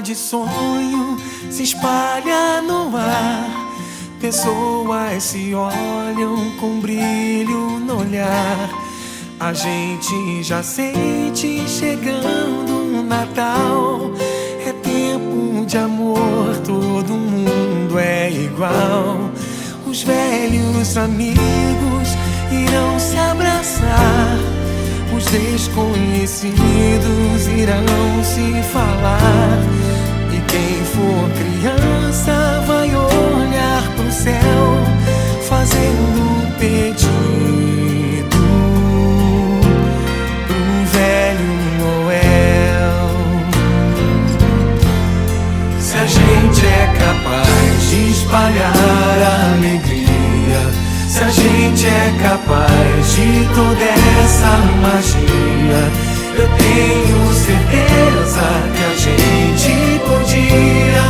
de sonho se espalha no ar. Pessoas se olham com brilho no olhar. A gente já sente chegando o Natal. É tempo de amor, todo mundo é igual. Os velhos amigos irão se abraçar. Os desconhecidos irão se falar. E quem for criança vai olhar pro céu, fazendo um pedido pro velho Noel. Se a gente é capaz de espalhar a alegria, se a gente é capaz de toda essa magia, eu tenho certeza que a gente podia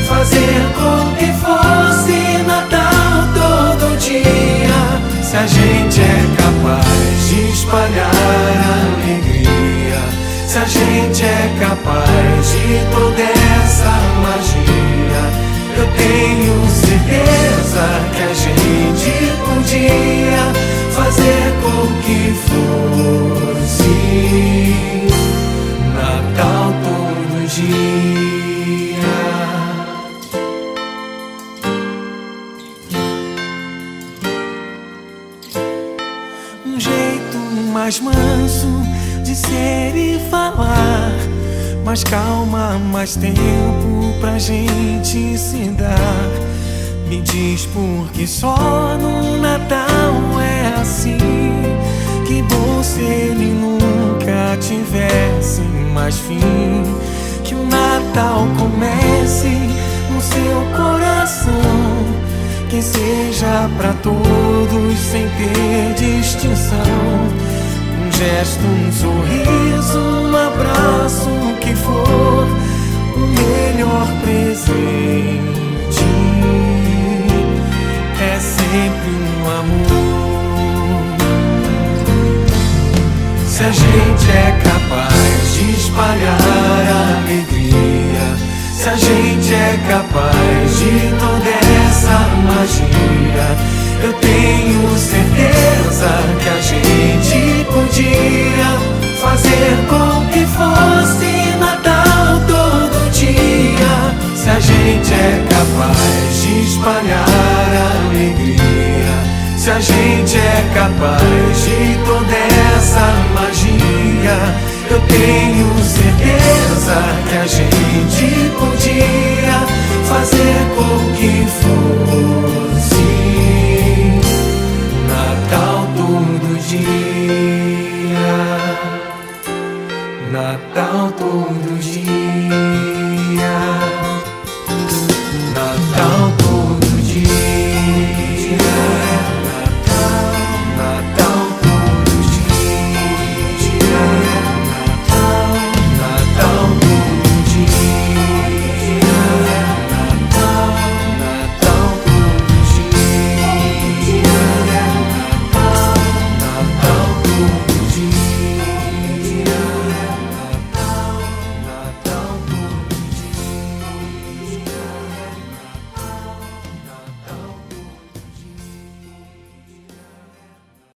fazer com que fosse Natal todo dia. Se a gente é capaz de espalhar a alegria, se a gente é capaz de toda essa magia, eu tenho certeza que a gente podia fazer com que fosse Natal todo dia. Um jeito mais manso de ser e falar, mais calma, mais tempo pra gente se dar. Me diz por que só no Natal é assim. Que bom se ele nunca tivesse mais fim. Que o Natal comece no seu coração, que seja pra todos sem ter distinção. Um gesto, um sorriso, um abraço, o que for, o melhor presente é sempre um amor. Se a gente é capaz de espalhar a alegria, se a gente é capaz de toda essa magia, eu tenho certeza que a gente podia fazer com que fosse Natal todo dia. Se a gente é capaz de espalhar a alegria, se a gente é capaz de toda essa magia, eu tenho certeza que a gente podia fazer com que fosse Natal todo dia. Natal todo dia.